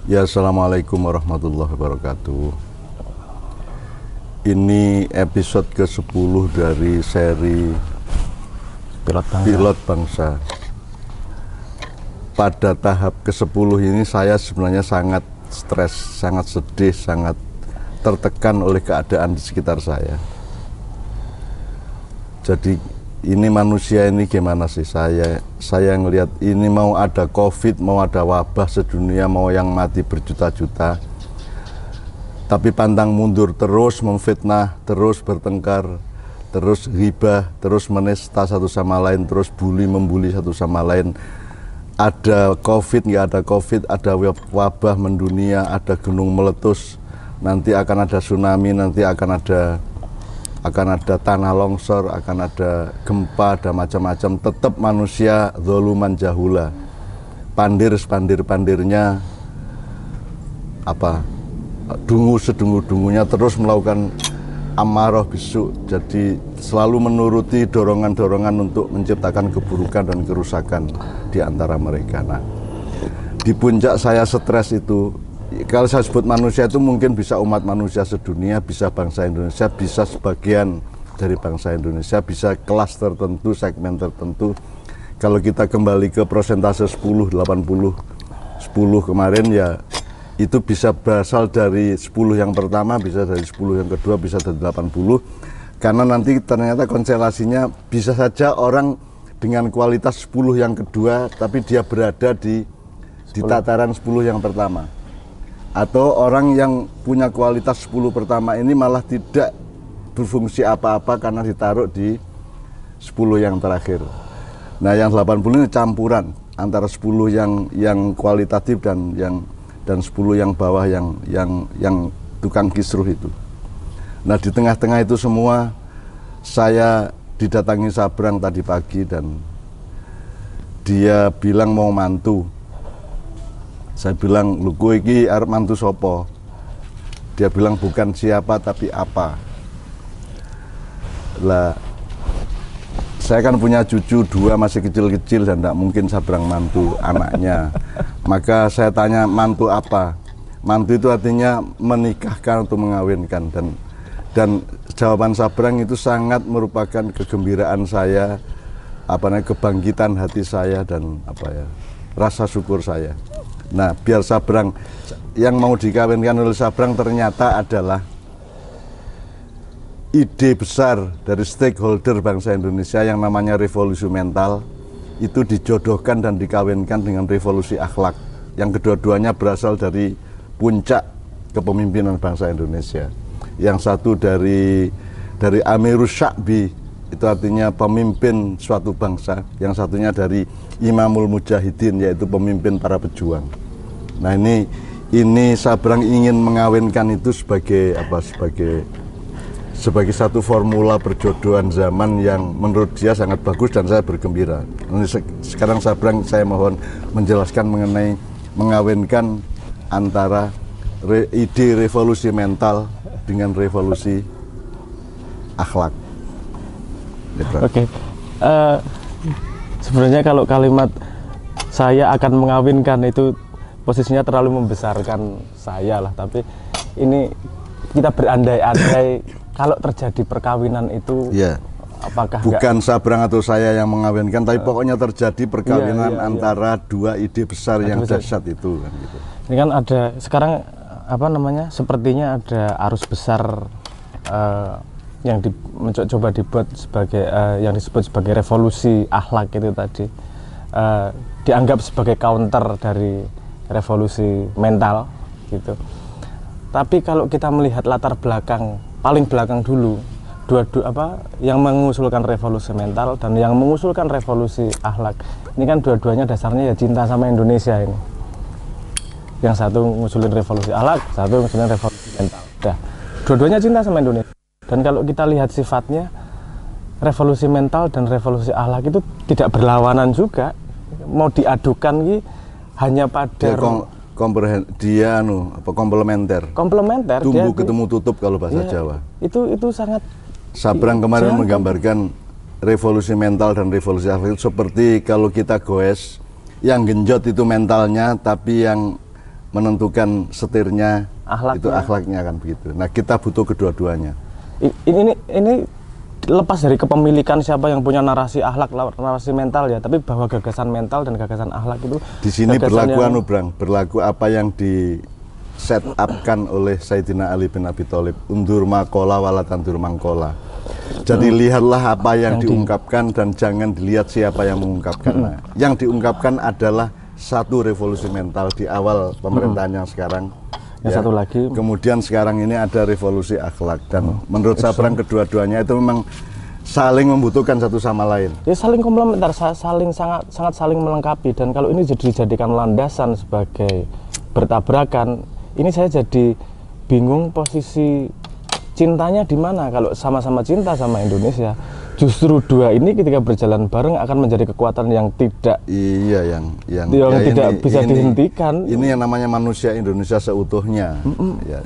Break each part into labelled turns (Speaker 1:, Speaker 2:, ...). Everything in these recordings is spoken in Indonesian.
Speaker 1: Ya, Assalamualaikum warahmatullahi wabarakatuh. Ini episode ke-10 dari seri Pilot Bangsa. Pada tahap ke-10 ini saya sebenarnya sangat stres, sangat sedih, sangat tertekan oleh keadaan di sekitar saya. Jadi ini manusia ini gimana sih, saya ngelihat ini mau ada COVID, mau ada wabah sedunia, mau yang mati berjuta-juta, tapi pantang mundur, terus memfitnah, terus bertengkar, terus ghibah, terus menista satu sama lain, terus membuli satu sama lain. Ada COVID, nggak ada COVID, ada wabah mendunia, ada gunung meletus, nanti akan ada tsunami, nanti akan ada tanah longsor, akan ada gempa, ada macam-macam. Tetap manusia zoluman jahula, pandirnya dungu sedungu-dungunya, terus melakukan amarah bisu. Jadi selalu menuruti dorongan-dorongan untuk menciptakan keburukan dan kerusakan di antara mereka. Nah, di puncak saya stres itu, kalau saya sebut manusia itu mungkin bisa umat manusia sedunia, bisa bangsa Indonesia, bisa sebagian dari bangsa Indonesia, bisa kelas tertentu, segmen tertentu. Kalau kita kembali ke persentase 10, 80, 10 kemarin, ya itu bisa berasal dari 10 yang pertama, bisa dari 10 yang kedua, bisa dari 80. Karena nanti ternyata konstelasinya bisa saja orang dengan kualitas 10 yang kedua, tapi dia berada di tataran 10 yang pertama. Atau orang yang punya kualitas 10 pertama ini malah tidak berfungsi apa-apa karena ditaruh di 10 yang terakhir. Nah, yang 80 ini campuran antara 10 yang kualitatif dan 10 yang bawah yang tukang kisruh itu. Nah, di tengah-tengah itu semua saya didatangi Sabrang tadi pagi dan dia bilang mau mantu. Saya bilang, "Lu kowe iki arep mantu sopo?" Dia bilang, "Bukan siapa tapi apa." Lah, saya kan punya cucu 2 masih kecil-kecil dan tidak mungkin Sabrang mantu anaknya. Maka saya tanya, mantu apa? Mantu itu artinya menikahkan atau mengawinkan, dan jawaban Sabrang itu sangat merupakan kegembiraan saya, kebangkitan hati saya dan rasa syukur saya. Nah, biar Sabrang, yang mau dikawinkan oleh Sabrang ternyata adalah ide besar dari stakeholder bangsa Indonesia yang namanya revolusi mental, itu dijodohkan dan dikawinkan dengan revolusi akhlak, yang kedua-duanya berasal dari puncak kepemimpinan bangsa Indonesia. Yang satu dari Amirus Sya'bi, itu artinya pemimpin suatu bangsa, yang satunya dari Imamul Mujahidin, yaitu pemimpin para pejuang. Nah, ini Sabrang ingin mengawinkan itu sebagai satu formula perjodohan zaman yang menurut dia sangat bagus dan saya bergembira. Sekarang Sabrang, saya mohon menjelaskan mengenai mengawinkan antara ide revolusi mental dengan revolusi akhlak.
Speaker 2: Oke. Sebenarnya kalau kalimat saya akan mengawinkan itu posisinya terlalu membesarkan saya lah, tapi ini kita berandai-andai kalau terjadi perkawinan itu,
Speaker 1: ya,
Speaker 2: apakah
Speaker 1: bukan Sabrang atau saya yang mengawinkan, tapi pokoknya terjadi perkawinan antara dua ide besar yang dahsyat itu kan gitu.
Speaker 2: Ini kan ada sekarang sepertinya ada arus besar yang mencoba dibuat sebagai yang disebut sebagai revolusi akhlak itu tadi, dianggap sebagai counter dari revolusi mental gitu. Tapi kalau kita melihat latar belakang, paling belakang dulu, yang mengusulkan revolusi mental dan yang mengusulkan revolusi akhlak, ini kan dua-duanya dasarnya ya cinta sama Indonesia ini. Yang satu ngusulin revolusi akhlak, satu ngusulin revolusi mental. Dua-duanya cinta sama Indonesia. Dan kalau kita lihat sifatnya, revolusi mental dan revolusi akhlak itu tidak berlawanan juga. Mau diadukan hanya pada
Speaker 1: komplementer. Tumbuh ketemu tutup kalau bahasa Jawa.
Speaker 2: Itu sangat.
Speaker 1: Sabrang kemarin menggambarkan revolusi mental dan revolusi akhlak itu seperti kalau kita goes, yang genjot itu mentalnya, tapi yang menentukan setirnya
Speaker 2: Akhlaknya.
Speaker 1: itu akhlaknya kan begitu. Nah, kita butuh kedua-duanya.
Speaker 2: Ini lepas dari kepemilikan siapa yang punya narasi akhlak, narasi mental ya, tapi bahwa gagasan mental dan gagasan akhlak itu
Speaker 1: Di sini berlaku
Speaker 2: yang...
Speaker 1: berlaku apa yang di set upkan oleh Sayyidina Ali bin Abi Thalib, undur makola wala tandur mangkola. Jadi lihatlah apa yang diungkapkan dan jangan dilihat siapa yang mengungkapkan. Nah, yang diungkapkan adalah satu revolusi mental di awal pemerintahan yang sekarang.
Speaker 2: Yang satu lagi,
Speaker 1: kemudian sekarang ini ada revolusi akhlak, dan menurut saya kedua-duanya itu memang saling membutuhkan satu sama lain.
Speaker 2: Ya saling komplementer, sangat saling melengkapi, dan kalau ini dijadikan landasan sebagai bertabrakan, ini saya jadi bingung posisi cintanya di mana. Kalau sama-sama cinta sama Indonesia, justru dua ini ketika berjalan bareng akan menjadi kekuatan yang tidak yang tidak bisa dihentikan.
Speaker 1: Ini yang namanya manusia Indonesia seutuhnya. Ya.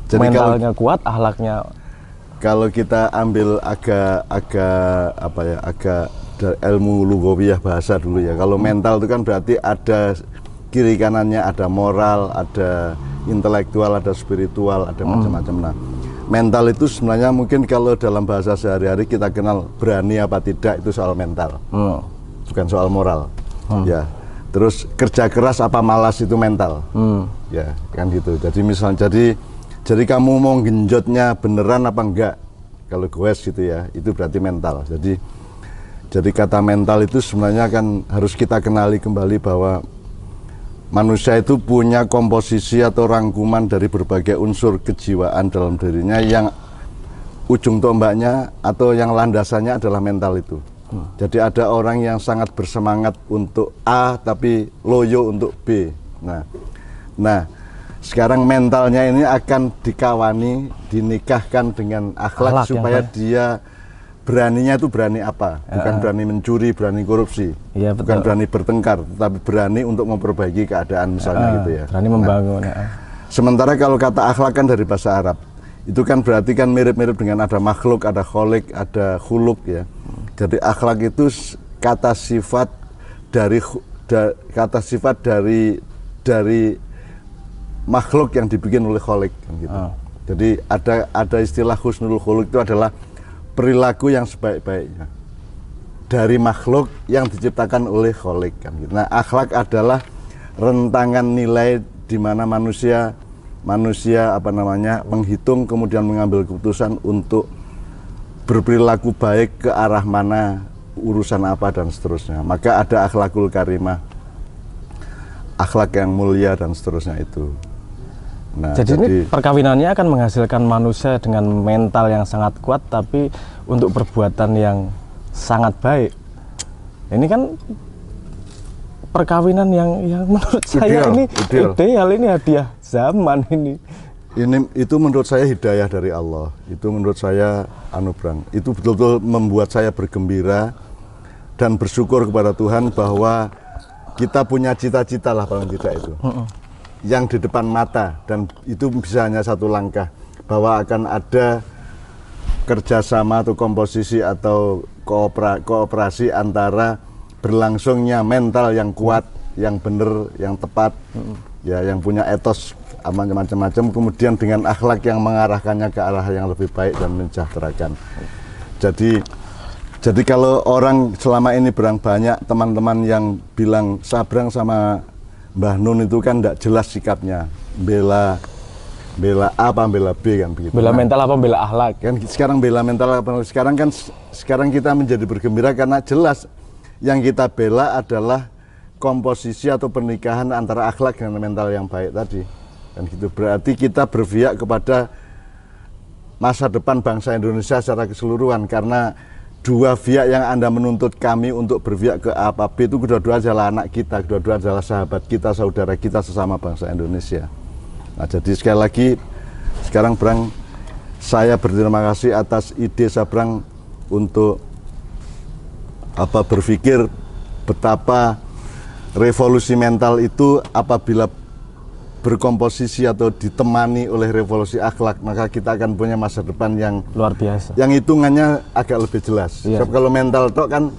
Speaker 2: Jadi mentalnya kuat, akhlaknya.
Speaker 1: Kalau kita ambil agak ilmu lugawiyah bahasa dulu ya. Kalau mental itu kan berarti ada kiri kanannya, ada moral, ada intelektual, ada spiritual, ada macam-macam. Nah, mental itu sebenarnya mungkin kalau dalam bahasa sehari-hari kita kenal berani apa tidak, itu soal mental, bukan soal moral. Ya, terus kerja keras apa malas itu mental, ya kan gitu. Jadi misalnya, jadi kamu mau genjotnya beneran apa enggak, kalau goes gitu ya, itu berarti mental. Jadi kata mental itu sebenarnya kan harus kita kenali kembali bahwa manusia itu punya komposisi atau rangkuman dari berbagai unsur kejiwaan dalam dirinya yang ujung tombaknya atau yang landasannya adalah mental itu. Jadi ada orang yang sangat bersemangat untuk A tapi loyo untuk B. Nah, sekarang mentalnya ini akan dikawani, dinikahkan dengan akhlak supaya dia beraninya itu berani apa? Bukan berani mencuri, berani korupsi,
Speaker 2: ya,
Speaker 1: bukan berani bertengkar, tapi berani untuk memperbaiki keadaan misalnya gitu ya.
Speaker 2: Berani membangun.
Speaker 1: Sementara kalau kata akhlak kan dari bahasa Arab, itu kan berarti kan mirip-mirip dengan ada makhluk, ada kholik, ada khuluk ya. Jadi akhlak itu kata sifat dari makhluk yang dibikin oleh kholik kan gitu. Jadi ada istilah husnul khuluk, itu adalah perilaku yang sebaik-baiknya dari makhluk yang diciptakan oleh kholik kan gitu. Nah, akhlak adalah rentangan nilai di mana manusia menghitung kemudian mengambil keputusan untuk berperilaku baik ke arah mana, urusan apa dan seterusnya. Maka ada akhlakul karimah, akhlak yang mulia dan seterusnya itu. Nah,
Speaker 2: jadi ini perkawinannya akan menghasilkan manusia dengan mental yang sangat kuat tapi untuk perbuatan yang sangat baik. Ini kan perkawinan yang menurut saya ini ideal, ini hadiah zaman ini.
Speaker 1: Itu menurut saya hidayah dari Allah. Itu menurut saya anugerah. Itu betul-betul membuat saya bergembira dan bersyukur kepada Tuhan bahwa kita punya cita-cita lah paling tidak itu. Yang di depan mata, dan itu bisa hanya satu langkah, bahwa akan ada kerjasama atau komposisi atau kooperasi antara berlangsungnya mental yang kuat, yang benar, yang tepat, ya, yang punya etos macam-macam, kemudian dengan akhlak yang mengarahkannya ke arah yang lebih baik dan mensejahterakan. Jadi kalau orang selama ini banyak teman-teman yang bilang Sabrang sama Mbah Nun itu kan tidak jelas sikapnya, bela A apa bela B kan begitu.
Speaker 2: Bela mental apa bela akhlak
Speaker 1: kan sekarang, bela mental apa sekarang kita menjadi bergembira karena jelas yang kita bela adalah komposisi atau pernikahan antara akhlak dan mental yang baik tadi kan gitu. Berarti kita berpihak kepada masa depan bangsa Indonesia secara keseluruhan, karena dua pihak yang Anda menuntut kami untuk berpihak ke A apa B itu kedua-dua adalah anak kita, kedua-dua adalah sahabat kita, saudara kita sesama bangsa Indonesia. Nah, jadi sekali lagi sekarang Brang, saya berterima kasih atas ide Sabrang untuk berpikir betapa revolusi mental itu apabila berkomposisi atau ditemani oleh revolusi akhlak, maka kita akan punya masa depan yang
Speaker 2: luar biasa,
Speaker 1: yang hitungannya agak lebih jelas.
Speaker 2: Iya.
Speaker 1: Sebab kalau mental tok kan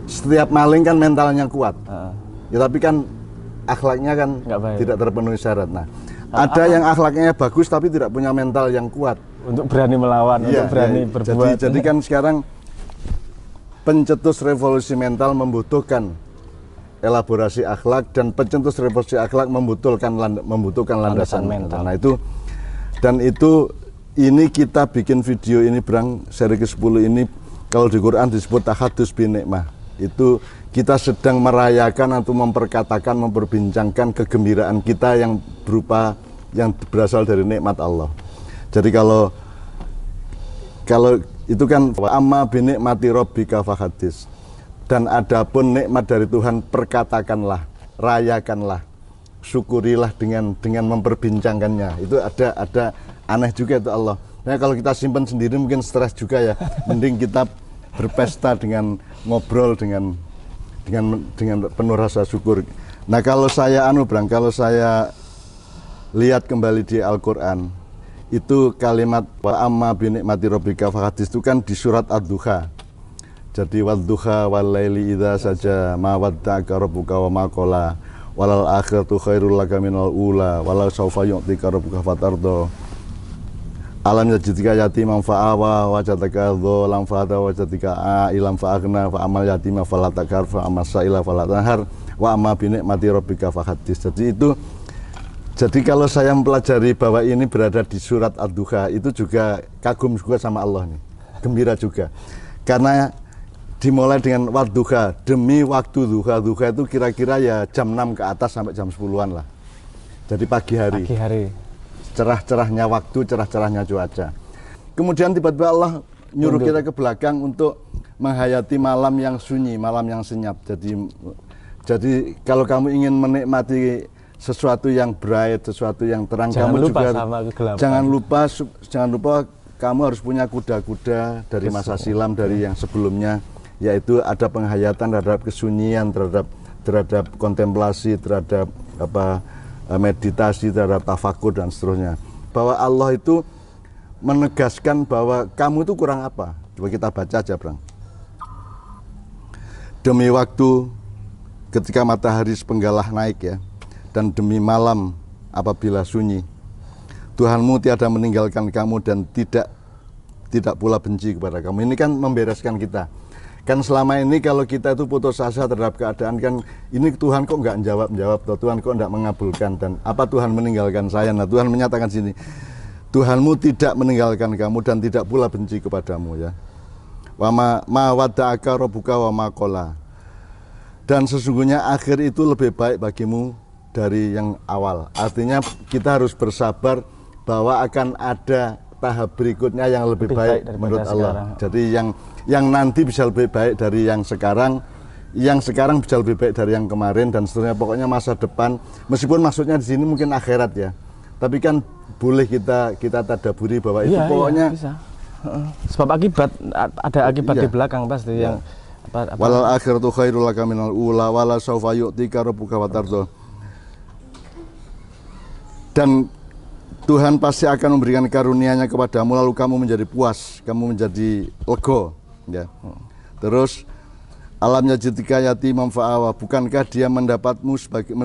Speaker 1: setiap maling kan mentalnya kuat, ya, tapi kan akhlaknya kan
Speaker 2: Nggak baik.
Speaker 1: tidak terpenuhi syarat. Nah, ada yang akhlaknya bagus tapi tidak punya mental yang kuat.
Speaker 2: Untuk berani melawan,
Speaker 1: Iya,
Speaker 2: untuk berani
Speaker 1: iya.
Speaker 2: berbuat.
Speaker 1: Jadi kan sekarang pencetus revolusi mental membutuhkan elaborasi akhlak, dan pencetus revolusi akhlak membutuhkan landasan mental. Nah itu, dan itu ini kita bikin video ini Brang, seri ke-10 ini kalau di Quran disebut tahadus bin nikmah. Itu kita sedang merayakan atau memperkatakan, memperbincangkan kegembiraan kita yang berupa yang berasal dari nikmat Allah. Jadi kalau itu kan amma bi nikmati rabbika fahadis. Dan adapun nikmat dari Tuhan perkatakanlah, rayakanlah, syukurilah dengan memperbincangkannya. Itu ada aneh juga itu Allah. Nah kalau kita simpan sendiri mungkin stres juga ya. Mending kita berpesta dengan ngobrol dengan penuh rasa syukur. Nah kalau saya Brang, kalau saya lihat kembali di Al-Qur'an, itu kalimat wa amma bi nikmati rabbika fahadis itu kan di surat Ad-Duha. Jadi wadduha wal laili idza saja ma wadda'aka rabbuka wa ma qala walal akhiratu khairul laka minal ula walau sawfa yu'tika rabbuka fatardo alam yajidika yatiman fa'awa wajadaka dholam fa'ata wajadika a'ilam fa'agna fa'amal yatima falatakar fa'amal sa'ila falatanhar wa amma bi nikmati rabbika fahadis. Jadi kalau saya mempelajari bahwa ini berada di surat Ad-Duha, itu juga kagum juga sama Allah nih, gembira juga. Karena dimulai dengan wadduha, demi waktu duha. Duha itu kira-kira ya jam 6 ke atas sampai jam 10-an lah. Jadi pagi hari.
Speaker 2: Pagi hari.
Speaker 1: Cerah-cerahnya waktu, cerah-cerahnya cuaca. Kemudian tiba-tiba Allah nyuruh kita ke belakang untuk menghayati malam yang sunyi, malam yang senyap. Jadi kalau kamu ingin menikmati sesuatu yang bright, sesuatu yang terang, kamu juga jangan lupa kamu harus punya kuda-kuda dari masa silam, dari yang sebelumnya, yaitu ada penghayatan terhadap kesunyian, terhadap kontemplasi, terhadap meditasi, terhadap tafakur dan seterusnya. Bahwa Allah itu menegaskan bahwa kamu itu kurang apa. Coba kita baca aja Brang. Demi waktu ketika matahari sepenggalah naik ya, dan demi malam apabila sunyi, Tuhanmu tiada meninggalkan kamu dan tidak pula benci kepada kamu. Ini kan membereskan kita. Kan selama ini kalau kita itu putus asa terhadap keadaan, kan ini Tuhan kok nggak menjawab, Tuhan kok nggak mengabulkan, dan apa Tuhan meninggalkan saya. Nah Tuhan menyatakan sini, Tuhanmu tidak meninggalkan kamu dan tidak pula benci kepadamu ya. Wa ma wadda'aka rabbuka wa ma qala. Dan sesungguhnya akhir itu lebih baik bagimu dari yang awal. Artinya kita harus bersabar bahwa akan ada tahap berikutnya yang lebih baik menurut Allah. Sekarang. Jadi yang nanti bisa lebih baik dari yang sekarang bisa lebih baik dari yang kemarin dan seterusnya. Pokoknya masa depan, meskipun maksudnya di sini mungkin akhirat ya, tapi kan boleh kita tadaburi bahwa itu pokoknya
Speaker 2: bisa. Sebab akibat ada akibat di belakang pasti yang
Speaker 1: walal akhiratu khairul laka minal ula wala sawfa yu'tika rabbuka fatardo. Dan Tuhan pasti akan memberikan karunia-Nya kepadamu, lalu kamu menjadi puas, kamu menjadi lego ya. Terus alamnya jika yatimam fa'awa, bukankah dia mendapatmu sebagai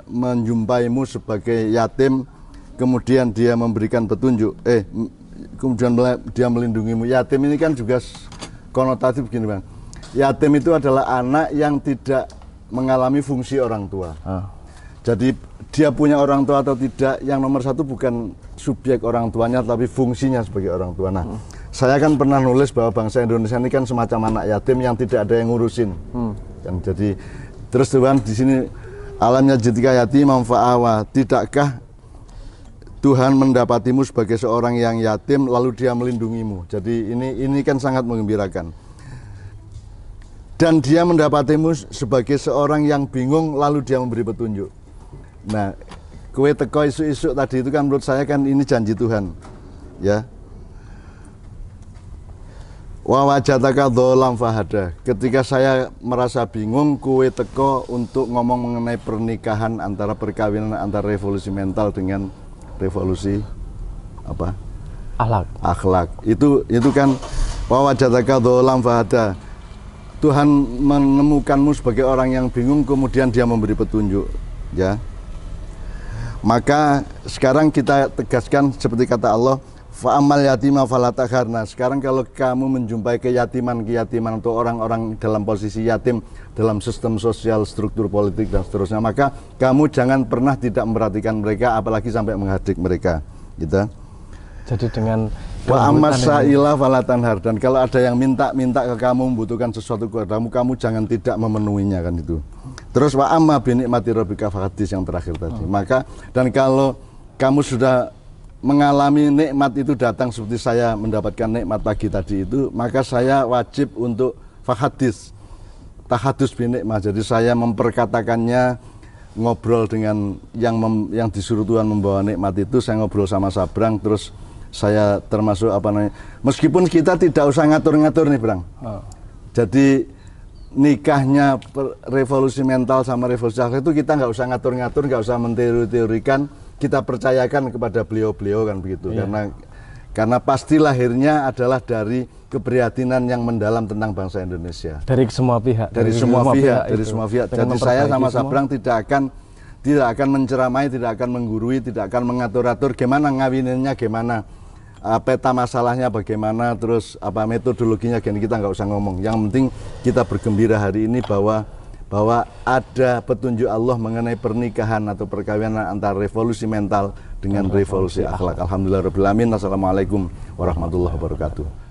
Speaker 1: menjumpaimu sebagai yatim, kemudian dia memberikan petunjuk, kemudian dia melindungimu. Yatim ini kan juga konotatif begini Bang. Yatim itu adalah anak yang tidak mengalami fungsi orang tua. Jadi dia punya orang tua atau tidak, yang nomor satu bukan subjek orang tuanya, tapi fungsinya sebagai orang tua. Nah, saya kan pernah nulis bahwa bangsa Indonesia ini kan semacam anak yatim yang tidak ada yang ngurusin. Dan jadi terus Tuhan di sini alamnya jika yatimam fa'awa, tidakkah Tuhan mendapatimu sebagai seorang yang yatim lalu dia melindungimu. Jadi ini kan sangat menggembirakan. Dan dia mendapatimu sebagai seorang yang bingung lalu dia memberi petunjuk. Nah, kue teko isu-isu tadi itu kan menurut saya kan ini janji Tuhan, ya. Wa wajataka dholam fahada. Ketika saya merasa bingung, kue teko untuk ngomong mengenai pernikahan antara perkawinan antara revolusi mental dengan revolusi apa? Akhlak. Itu kan wa wajataka dholam fahada. Tuhan menemukanmu sebagai orang yang bingung, kemudian dia memberi petunjuk. ya. Maka sekarang kita tegaskan seperti kata Allah, fa'amal yatima fala takhar. Nah, sekarang kalau kamu menjumpai keyatiman untuk orang-orang dalam posisi yatim dalam sistem sosial, struktur politik dan seterusnya, maka kamu jangan pernah tidak memperhatikan mereka, apalagi sampai menghadik mereka, gitu.
Speaker 2: Jadi dengan
Speaker 1: Wa ammasaila fala tanhar, dan kalau ada yang minta ke kamu, membutuhkan sesuatu kepadamu, kamu jangan tidak memenuhinya, kan itu. Terus wa amma bi nikmati rabbika fahadits, yang terakhir tadi. Maka dan kalau kamu sudah mengalami nikmat itu datang seperti saya mendapatkan nikmat pagi tadi itu, maka saya wajib untuk fahadits, tahadus bi nikmah. Jadi saya memperkatakannya, ngobrol dengan yang disuruh Tuhan membawa nikmat itu, saya ngobrol sama Sabrang, terus saya termasuk apa namanya, meskipun kita tidak usah ngatur-ngatur nih Brang. Jadi nikahnya revolusi mental sama revolusi akhlak itu kita nggak usah ngatur-ngatur, nggak usah menteori-teorikan, kita percayakan kepada beliau-beliau, kan begitu. Karena pasti lahirnya adalah dari keprihatinan yang mendalam tentang bangsa Indonesia.
Speaker 2: Dari semua pihak.
Speaker 1: Dari semua pihak. Jadi saya sama Sabrang tidak akan menceramai, tidak akan menggurui, tidak akan mengatur-atur gimana ngawininnya, gimana peta masalahnya bagaimana, terus apa metodologinya, gini kita nggak usah ngomong. Yang penting kita bergembira hari ini bahwa ada petunjuk Allah mengenai pernikahan atau perkawinan antara revolusi mental dengan revolusi akhlak. Alhamdulillahirabbil alamin. Assalamualaikum warahmatullahi wabarakatuh.